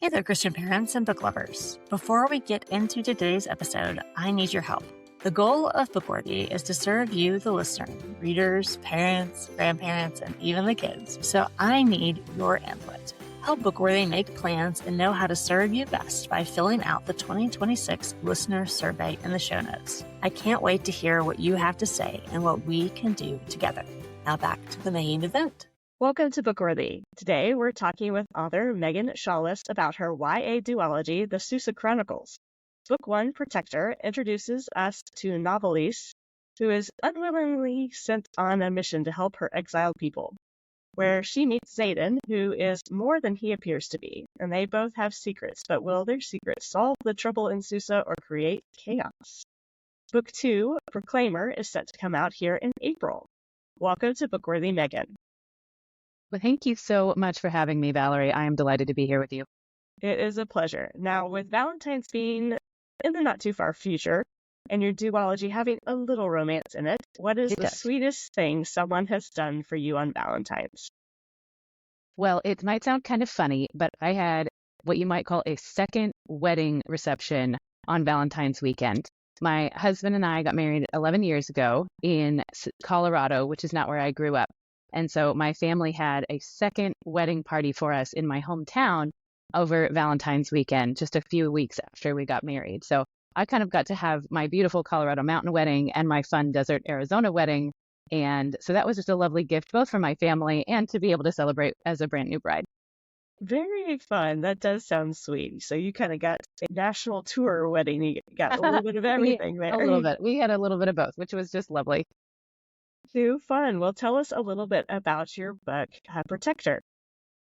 Hey there, Christian parents and book lovers. Before we get into today's episode, I need your help. The goal of Bookworthy is to serve you, the listener, readers, parents, grandparents, and even the kids. So I need your input. Help Bookworthy make plans and know how to serve you best by filling out the 2026 listener survey in the show notes. I can't wait to hear what you have to say and what we can do together. Now back to the main event. Welcome to Bookworthy. Today we're talking with author Megan Schaulis about her YA duology, The Susa Chronicles. Book 1, Protector, introduces us to Novalice, who is unwillingly sent on a mission to help her exiled people, where she meets Zayden, who is more than he appears to be, and they both have secrets, but will their secrets solve the trouble in Susa or create chaos? Book 2, Proclaimer, is set to come out here in April. Welcome to Bookworthy, Megan. Well, thank you so much for having me, Valerie. I am delighted to be here with you. It is a pleasure. Now, with Valentine's being in the not too far future, and your duology having a little romance in it, what is the sweetest thing someone has done for you on Valentine's? Well, it might sound kind of funny, but I had what you might call a second wedding reception on Valentine's weekend. My husband and I got married 11 years ago in Colorado, which is not where I grew up. And so my family had a second wedding party for us in my hometown over Valentine's weekend, just a few weeks after we got married. So I kind of got to have my beautiful Colorado mountain wedding and my fun desert Arizona wedding. And so that was just a lovely gift, both for my family and to be able to celebrate as a brand new bride. Very fun. That does sound sweet. So you kind of got a national tour wedding. You got a little bit of everything there. A little bit. We had a little bit of both, which was just lovely. Too fun. Well, tell us a little bit about your book, Protector.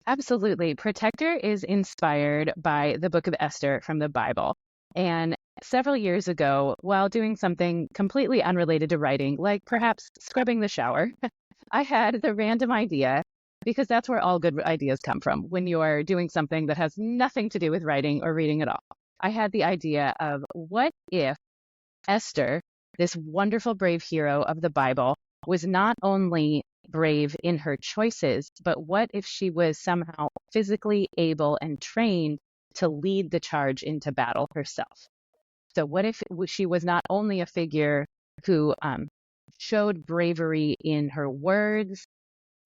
Absolutely. Protector is inspired by the book of Esther from the Bible. And several years ago, while doing something completely unrelated to writing, like perhaps scrubbing the shower, I had the random idea, because that's where all good ideas come from, when you're doing something that has nothing to do with writing or reading at all. I had the idea of, what if Esther, this wonderful, brave hero of the Bible, was not only brave in her choices, but what if she was somehow physically able and trained to lead the charge into battle herself? So what if she was not only a figure who showed bravery in her words,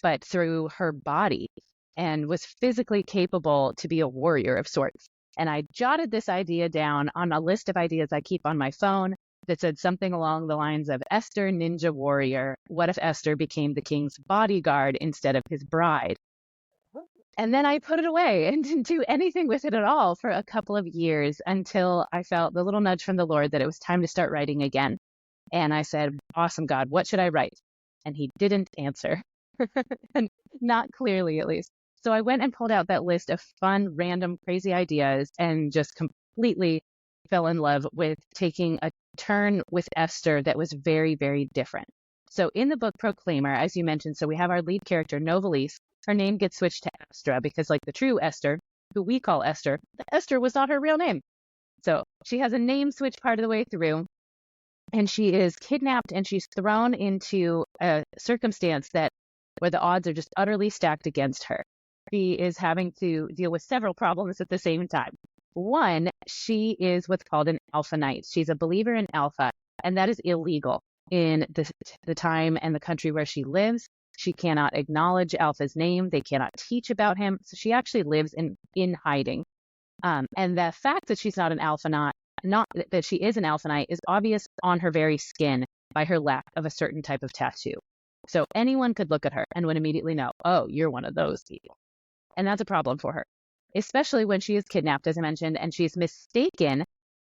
but through her body, and was physically capable to be a warrior of sorts? And I jotted this idea down on a list of ideas I keep on my phone that said something along the lines of Esther, ninja warrior. What if Esther became the king's bodyguard instead of his bride? And then I put it away and didn't do anything with it at all for a couple of years until I felt the little nudge from the Lord that it was time to start writing again. And I said, awesome, God, what should I write? And he didn't answer, and not clearly at least. So I went and pulled out that list of fun, random, crazy ideas and just completely fell in love with taking a turn with Esther that was very, very different. So in the book Proclaimer, as you mentioned, so we have our lead character, Novalice. Her name gets switched to Astra because, like the true Esther, who we call Esther, Esther was not her real name. So she has a name switch part of the way through, and she is kidnapped and she's thrown into a circumstance where the odds are just utterly stacked against her. She is having to deal with several problems at the same time. One, she is what's called an alpha knight. She's a believer in alpha, and that is illegal in the time and the country where she lives. She cannot acknowledge Alpha's name. They cannot teach about him. So she actually lives in hiding. And the fact that she's not an alpha knight, not that she is an alpha knight, is obvious on her very skin by her lack of a certain type of tattoo. So anyone could look at her and would immediately know, oh, you're one of those people. And that's a problem for her, especially when she is kidnapped, as I mentioned, and she's mistaken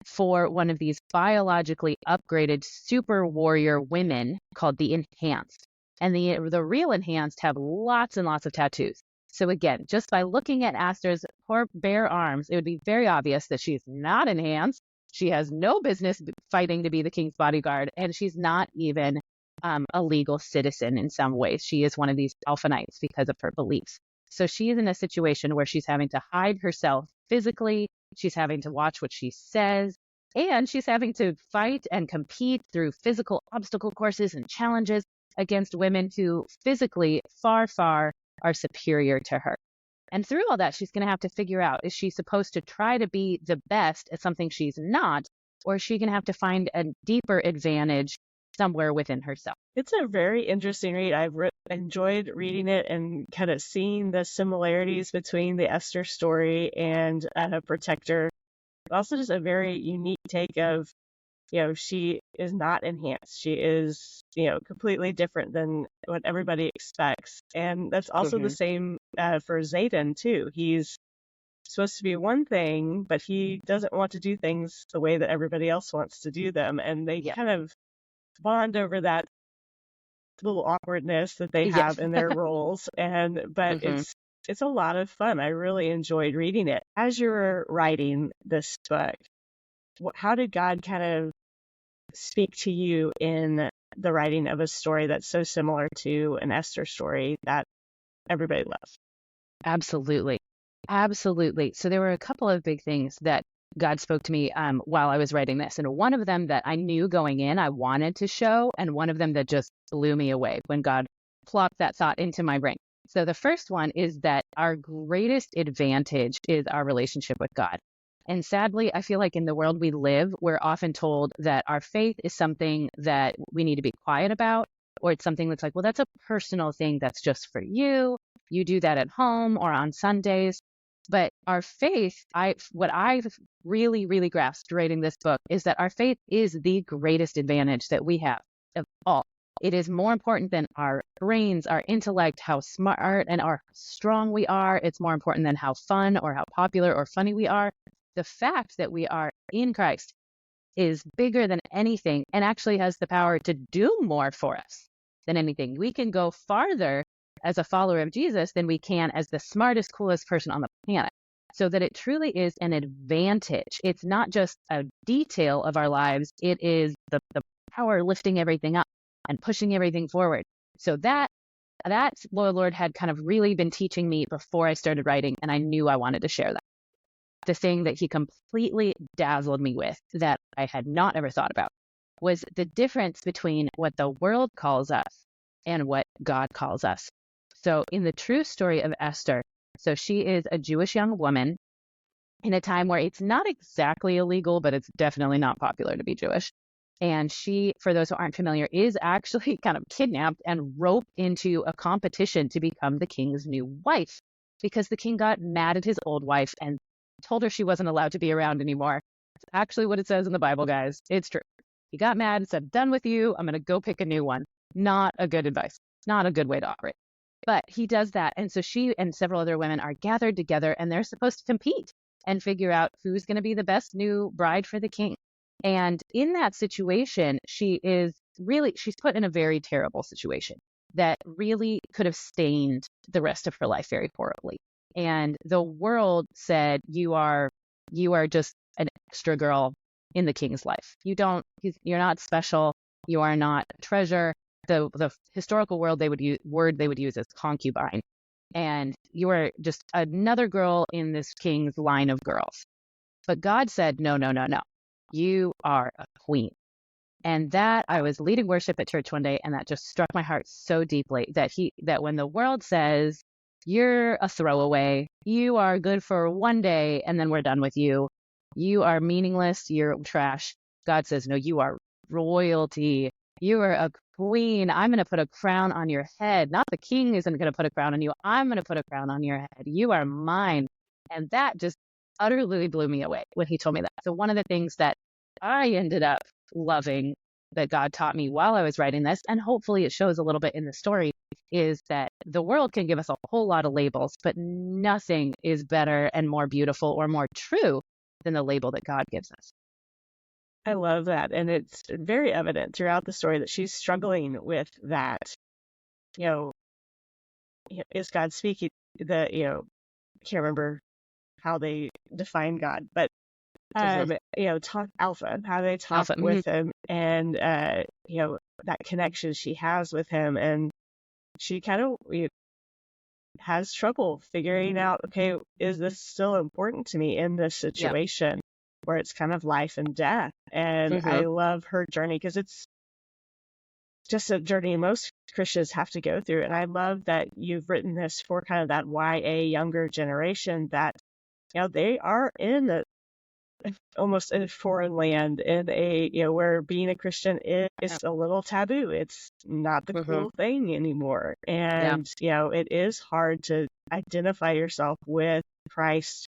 for one of these biologically upgraded super warrior women called the Enhanced. And the real Enhanced have lots and lots of tattoos. So again, just by looking at Esther's poor bare arms, it would be very obvious that she's not Enhanced. She has no business fighting to be the king's bodyguard, and she's not even a legal citizen in some ways. She is one of these alpha knights because of her beliefs. So she is in a situation where she's having to hide herself physically, she's having to watch what she says, and she's having to fight and compete through physical obstacle courses and challenges against women who physically far, far are superior to her. And through all that, she's going to have to figure out, is she supposed to try to be the best at something she's not, or is she going to have to find a deeper advantage somewhere within herself? It's a very interesting read. I've enjoyed reading it and kind of seeing the similarities between the Esther story and Protector. Also just a very unique take of, she is not enhanced. She is, completely different than what everybody expects. And that's also the same for Zayden, too. He's supposed to be one thing, but he doesn't want to do things the way that everybody else wants to do them. And they kind of bond over that little awkwardness that they have in their roles. But it's a lot of fun. I really enjoyed reading it. As you were writing this book, how did God kind of speak to you in the writing of a story that's so similar to an Esther story that everybody loves? Absolutely. So there were a couple of big things that God spoke to me while I was writing this. And one of them that I knew going in I wanted to show, and one of them that just blew me away when God plopped that thought into my brain. So the first one is that our greatest advantage is our relationship with God. And sadly, I feel like in the world we live, we're often told that our faith is something that we need to be quiet about, or it's something that's like, well, that's a personal thing that's just for you. You do that at home or on Sundays. But our faith, what I've really, really grasped writing this book is that our faith is the greatest advantage that we have of all. It is more important than our brains, our intellect, how smart and how strong we are. It's more important than how fun or how popular or funny we are. The fact that we are in Christ is bigger than anything and actually has the power to do more for us than anything. We can go farther as a follower of Jesus than we can as the smartest, coolest person on the planet. So that it truly is an advantage. It's not just a detail of our lives. It is the power lifting everything up and pushing everything forward. So that the Lord had kind of really been teaching me before I started writing, and I knew I wanted to share that. The thing that he completely dazzled me with that I had not ever thought about was the difference between what the world calls us and what God calls us. So in the true story of Esther, so she is a Jewish young woman in a time where it's not exactly illegal, but it's definitely not popular to be Jewish. And she, for those who aren't familiar, is actually kind of kidnapped and roped into a competition to become the king's new wife because the king got mad at his old wife and told her she wasn't allowed to be around anymore. It's actually what it says in the Bible, guys. It's true. He got mad and said, done with you. I'm going to go pick a new one. Not a good advice. Not a good way to operate. But he does that. And so she and several other women are gathered together and they're supposed to compete and figure out who's going to be the best new bride for the king. And in that situation, she's put in a very terrible situation that really could have stained the rest of her life very horribly. And the world said, you are just an extra girl in the king's life. You're not special. You are not a treasure. The historical world they would use as concubine. And you are just another girl in this king's line of girls. But God said, no. You are a queen. And that I was leading worship at church one day, and that just struck my heart so deeply that when the world says you're a throwaway, you are good for one day, and then we're done with you. You are meaningless. You're trash. God says, no, you are royalty. You are a queen. I'm going to put a crown on your head. Not the king isn't going to put a crown on you. I'm going to put a crown on your head. You are mine. And that just utterly blew me away when he told me that. So one of the things that I ended up loving that God taught me while I was writing this, and hopefully it shows a little bit in the story, is that the world can give us a whole lot of labels, but nothing is better and more beautiful or more true than the label that God gives us. I love that. And it's very evident throughout the story that she's struggling with that. Is God speaking? I can't remember how they define God, but talk Alpha, how they talk Alpha, with him, and that connection she has with him, and she kind of has trouble figuring out, okay, is this still important to me in this situation where it's kind of life and death? And I love her journey because just a journey most Christians have to go through. And I love that you've written this for kind of that YA younger generation that, they are in almost a foreign land, in where being a Christian is a little taboo. It's not the cool thing anymore. And, it is hard to identify yourself with Christ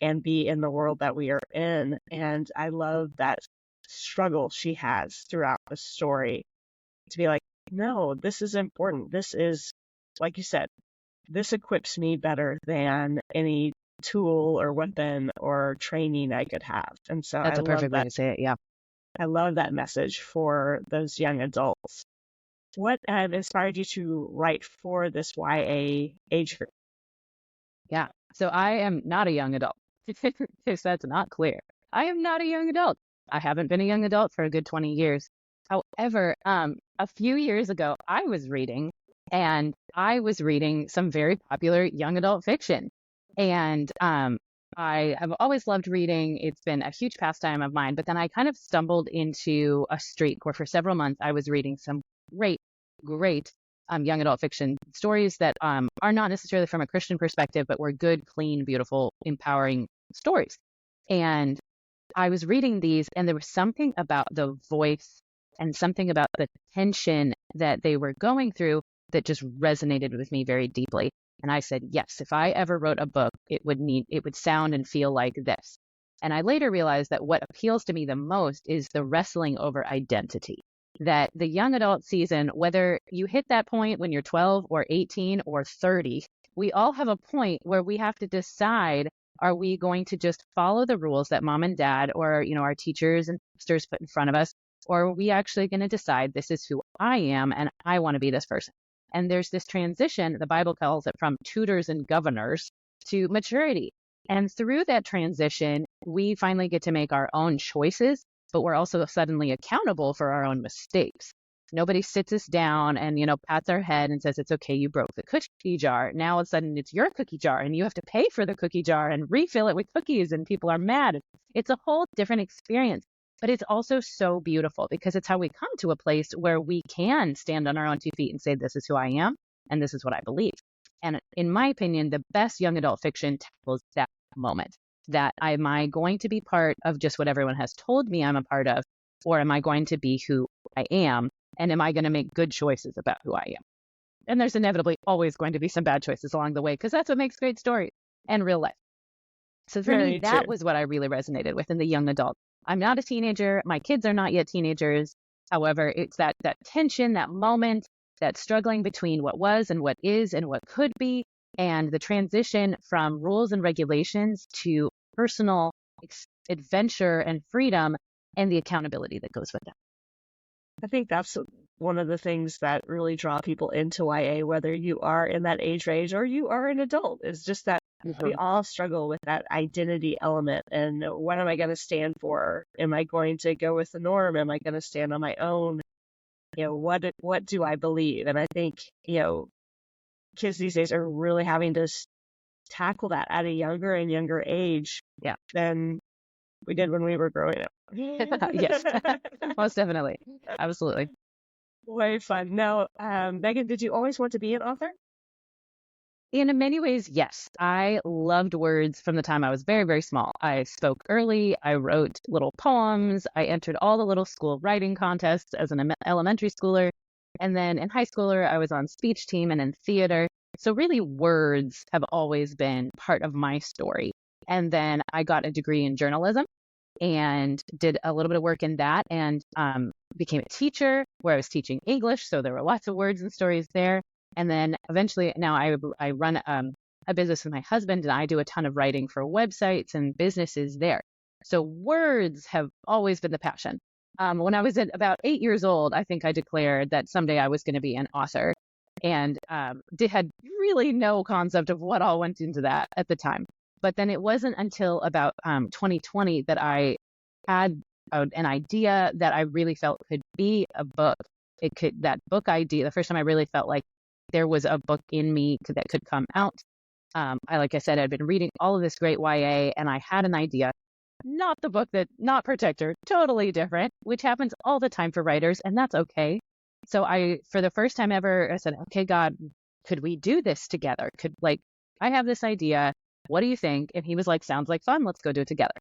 and be in the world that we are in. And I love that struggle she has throughout the story to be like, no, this is important. This is, like you said, this equips me better than any tool or weapon or training I could have. And so That's a perfect way to say it. Yeah. I love that message for those young adults. What inspired you to write for this YA age group? Yeah. So I am not a young adult. In case that's not clear. I am not a young adult. I haven't been a young adult for a good 20 years. However, a few years ago, I was reading some very popular young adult fiction. And I have always loved reading. It's been a huge pastime of mine. But then I kind of stumbled into a streak where for several months I was reading some great young adult fiction stories that are not necessarily from a Christian perspective, but were good, clean, beautiful, empowering stories. And I was reading these, and there was something about the voice and something about the tension that they were going through that just resonated with me very deeply. And I said, yes, if I ever wrote a book, it would sound and feel like this. And I later realized that what appeals to me the most is the wrestling over identity. That the young adult season, whether you hit that point when you're 12 or 18 or 30, we all have a point where we have to decide, are we going to just follow the rules that mom and dad or, our teachers and sisters put in front of us? Or are we actually going to decide this is who I am and I want to be this person? And there's this transition, the Bible calls it, from tutors and governors to maturity. And through that transition, we finally get to make our own choices, but we're also suddenly accountable for our own mistakes. Nobody sits us down and, pats our head and says, it's okay, you broke the cookie jar. Now all of a sudden it's your cookie jar and you have to pay for the cookie jar and refill it with cookies and people are mad. It's a whole different experience, but it's also so beautiful because it's how we come to a place where we can stand on our own 2 feet and say, this is who I am and this is what I believe. And in my opinion, the best young adult fiction tackles that moment. That am I going to be part of just what everyone has told me I'm a part of, or am I going to be who I am? And am I going to make good choices about who I am? And there's inevitably always going to be some bad choices along the way because that's what makes great stories and real life. So for me, that was what I really resonated with in the young adult. I'm not a teenager. My kids are not yet teenagers. However, it's that tension, that moment, that struggling between what was and what is and what could be, and the transition from rules and regulations to personal adventure and freedom and the accountability that goes with that. I think that's one of the things that really draw people into YA, whether you are in that age range or you are an adult, is just that we all struggle with that identity element. And what am I going to stand for? Am I going to go with the norm? Am I going to stand on my own? What do I believe? And I think, kids these days are really having to tackle that at a younger and younger age than we did when we were growing up. Yes, most definitely. Absolutely. Way fun. Now, Megan, did you always want to be an author? In many ways, yes. I loved words from the time I was very, very small. I spoke early. I wrote little poems. I entered all the little school writing contests as an elementary schooler. And then in high schooler, I was on speech team and in theater. So really words have always been part of my story. And then I got a degree in journalism and did a little bit of work in that and became a teacher where I was teaching English. So there were lots of words and stories there. And then eventually now I run a business with my husband and I do a ton of writing for websites and businesses there. So words have always been the passion. When I was at about 8 years old, I think I declared that someday I was going to be an author and had really no concept of what all went into that at the time. But then it wasn't until about 2020 that I had an idea that I really felt could be a book. That book idea, the first time I really felt like there was a book in me that could come out. Like I said, I'd been reading all of this great YA and I had an idea, not the book not Protector, totally different, which happens all the time for writers. And that's okay. So for the first time ever, I said, okay, God, could we do this together? I have this idea. What do you think? And he was like, sounds like fun. Let's go do it together.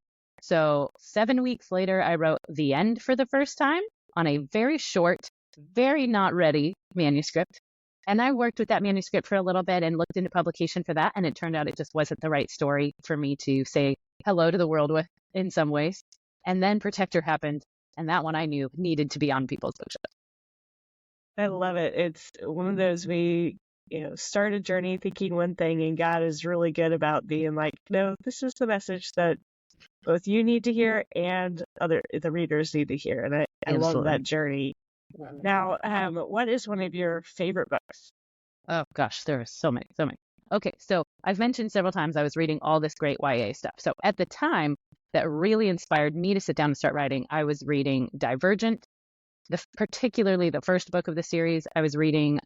So 7 weeks later, I wrote the end for the first time on a very short, very not ready manuscript. And I worked with that manuscript for a little bit and looked into publication for that. And it turned out it just wasn't the right story for me to say hello to the world with in some ways. And then Protector happened. And that one I knew needed to be on people's bookshelves. I love it. It's one of those we, start a journey thinking one thing, and God is really good about being like, no, this is the message that both you need to hear and the readers need to hear. And I love that journey. Now, what is one of your favorite books? Oh gosh, there are so many. Okay, so I've mentioned several times I was reading all this great YA stuff. So at the time that really inspired me to sit down and start writing, I was reading Divergent, particularly the first book of the series. I was reading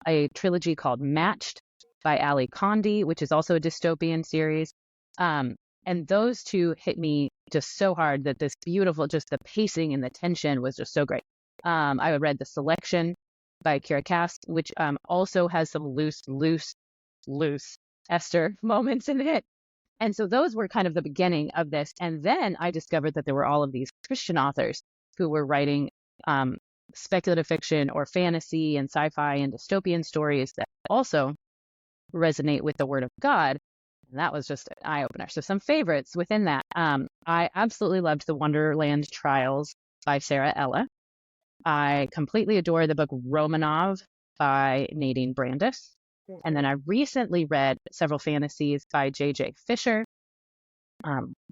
a trilogy called Matched by Ali Condi, which is also a dystopian series. And those two hit me just so hard that this beautiful, just the pacing and the tension was just so great. I read The Selection by Kira Cass, which also has some loose Esther moments in it. And so those were kind of the beginning of this. And then I discovered that there were all of these Christian authors who were writing speculative fiction or fantasy and sci-fi and dystopian stories that also resonate with the Word of God. And that was just an eye-opener. So some favorites within that. I absolutely loved The Wonderland Trials by Sarah Ella. I completely adore the book Romanov by Nadine Brandis. And then I recently read several fantasies by J.J. Fisher.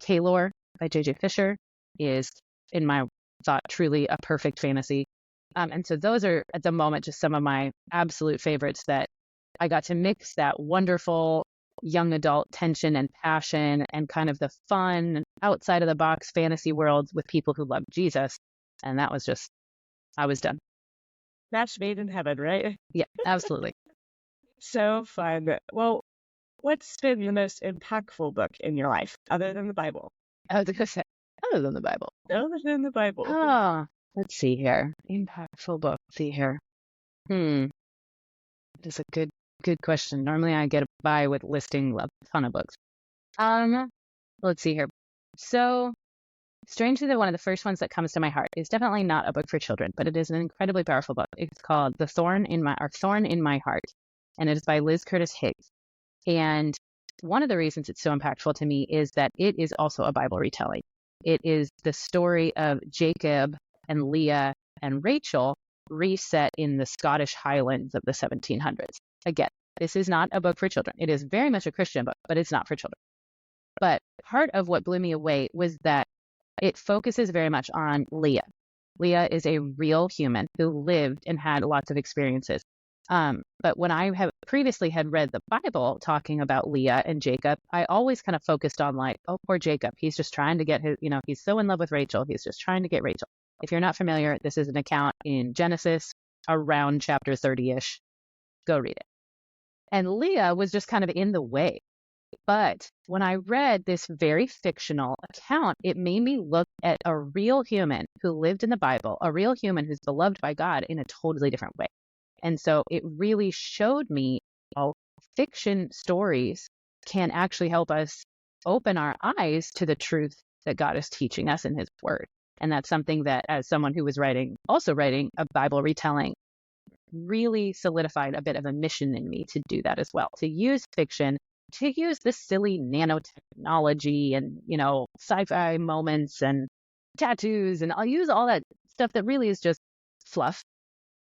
Kalor by J.J. Fisher is, in my thought, truly a perfect fantasy. And so those are, at the moment, just some of my absolute favorites that I got to mix that wonderful young adult tension and passion and kind of the fun outside of the box fantasy world with people who love Jesus. And that was just, I was done. Match made in heaven, right? Yeah, absolutely. So fun. Well, what's been the most impactful book in your life other than the Bible? I was going to say, other than the Bible. Other than the Bible. Oh, let's see here. Impactful book. Let's see here. That's a good question. Normally I get by with listing a ton of books. Let's see here. So, strangely, one of the first ones that comes to my heart is definitely not a book for children, but it is an incredibly powerful book. It's called Thorn in My Heart, and it is by Liz Curtis Higgs. And one of the reasons it's so impactful to me is that it is also a Bible retelling. It is the story of Jacob and Leah and Rachel reset in the Scottish Highlands of the 1700s. Again, this is not a book for children. It is very much a Christian book, but it's not for children. But part of what blew me away was that it focuses very much on Leah. Leah is a real human who lived and had lots of experiences. But when I have previously had read the Bible talking about Leah and Jacob, I always kind of focused on like, oh, poor Jacob. He's just trying to get he's so in love with Rachel. He's just trying to get Rachel. If you're not familiar, this is an account in Genesis around chapter 30-ish. Go read it. And Leah was just kind of in the way. But when I read this very fictional account, it made me look at a real human who lived in the Bible, a real human who's beloved by God in a totally different way. And so it really showed me how fiction stories can actually help us open our eyes to the truth that God is teaching us in his word. And that's something that, as someone who was also writing a Bible retelling, really solidified a bit of a mission in me to do that as well, to use fiction, to use this silly nanotechnology and, sci-fi moments and tattoos, and I'll use all that stuff that really is just fluff,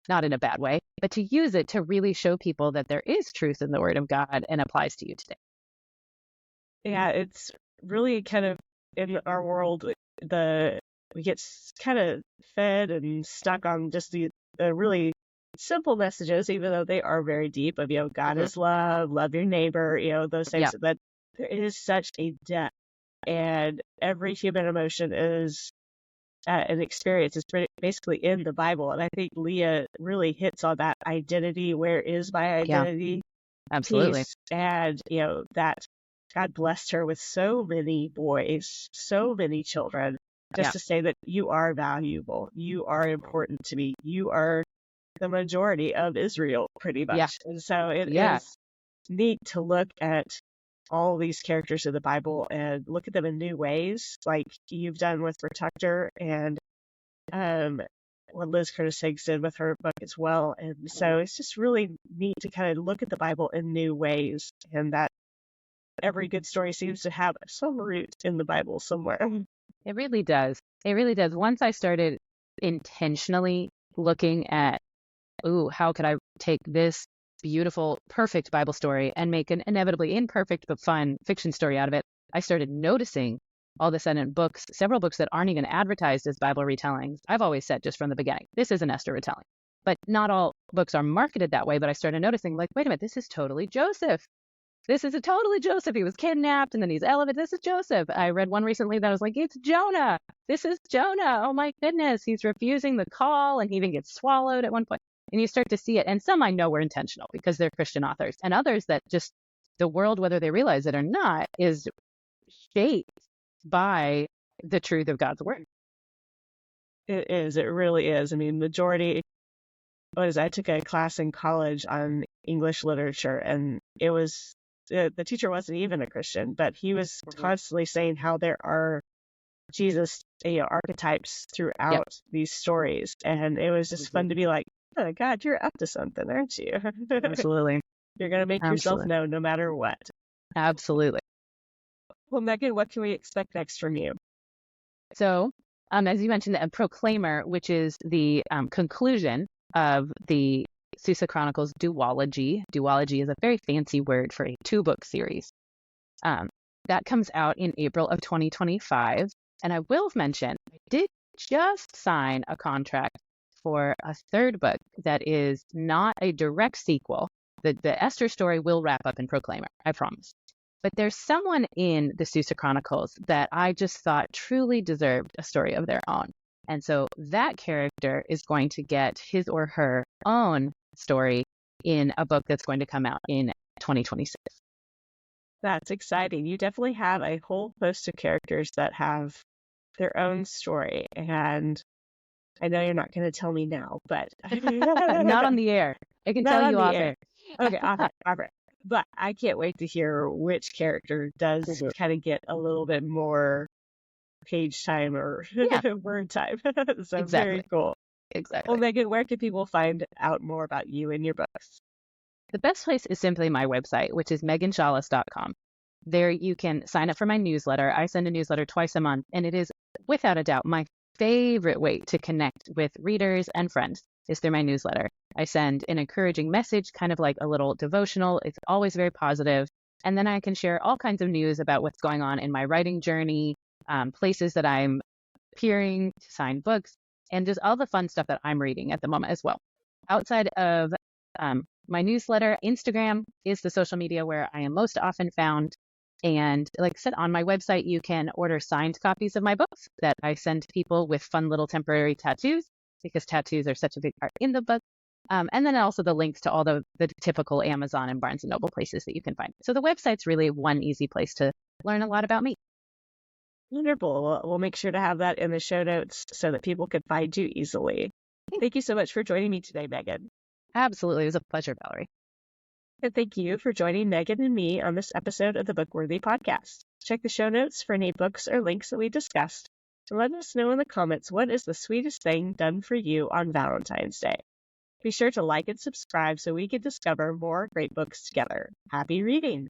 not in a bad way, but to use it to really show people that there is truth in the Word of God and applies to you today. Yeah, it's really kind of in our world, we get kind of fed and stuck on just the really simple messages, even though they are very deep of, God is love, love your neighbor, those things, but there is such a depth, and every human emotion is an experience. It's basically in the Bible. And I think Leah really hits on that identity. Where is my identity? Yeah, absolutely. Piece. And, that God blessed her with so many boys, so many children, just to say that you are valuable. You are important to me. You are the majority of Israel, pretty much. Yeah. And so it Yeah. is neat to look at all these characters of the Bible and look at them in new ways, like you've done with Protector and what Liz Curtis Higgs did with her book as well. And so it's just really neat to kind of look at the Bible in new ways, and that every good story seems to have some root in the Bible somewhere. It really does. It really does. Once I started intentionally looking at, how could I take this beautiful, perfect Bible story and make an inevitably imperfect but fun fiction story out of it, I started noticing all of a sudden several books that aren't even advertised as Bible retellings. I've always said just from the beginning, this is an Esther retelling. But not all books are marketed that way. But I started noticing, like, wait a minute, this is totally Joseph. This is a totally Joseph. He was kidnapped and then he's elevated. This is Joseph. I read one recently that was like, it's Jonah. This is Jonah. Oh my goodness. He's refusing the call and he even gets swallowed at one point. And you start to see it. And some I know were intentional because they're Christian authors, and others that just the world, whether they realize it or not, is shaped by the truth of God's word. It is. It really is. I mean, I took a class in college on English literature, and it was, the teacher wasn't even a Christian, but he was constantly saying how there are Jesus archetypes throughout these stories. And it was just fun to be like, oh, God, you're up to something, aren't you? Absolutely. You're going to make yourself known no matter what. Absolutely. Well, Megan, what can we expect next from you? So, as you mentioned, a Proclaimer, which is the conclusion of the Susa Chronicles duology. Duology is a very fancy word for a 2-book series. That comes out in April of 2025. And I will mention, I did just sign a contract for a 3rd book that is not a direct sequel. The Esther story will wrap up in Proclaimer, I promise. But there's someone in the Susa Chronicles that I just thought truly deserved a story of their own. And so that character is going to get his or her own story in a book that's going to come out in 2026. That's exciting. You definitely have a whole host of characters that have their own story. And I know you're not going to tell me now, but not on the air. I can tell you off air. Okay, off air. But I can't wait to hear which character does kind of get a little bit more page time or word time. So very cool. Exactly. Well, Megan, where can people find out more about you and your books? The best place is simply my website, which is meganschaulis.com. There you can sign up for my newsletter. I send a newsletter twice a month, and it is without a doubt my favorite way to connect with readers and friends is through my newsletter. I send an encouraging message, kind of like a little devotional. It's always very positive. And then I can share all kinds of news about what's going on in my writing journey, places that I'm appearing to sign books, and just all the fun stuff that I'm reading at the moment as well. Outside of my newsletter, Instagram is the social media where I am most often found. And like I said, on my website, you can order signed copies of my books that I send to people with fun little temporary tattoos, because tattoos are such a big part in the book. And then also the links to all the typical Amazon and Barnes & Noble places that you can find. So the website's really one easy place to learn a lot about me. Wonderful. We'll make sure to have that in the show notes so that people can find you easily. Thank you so much for joining me today, Megan. Absolutely. It was a pleasure, Valerie. And thank you for joining Megan and me on this episode of the Bookworthy Podcast. Check the show notes for any books or links that we discussed. And let us know in the comments what is the sweetest thing done for you on Valentine's Day. Be sure to like and subscribe so we can discover more great books together. Happy reading!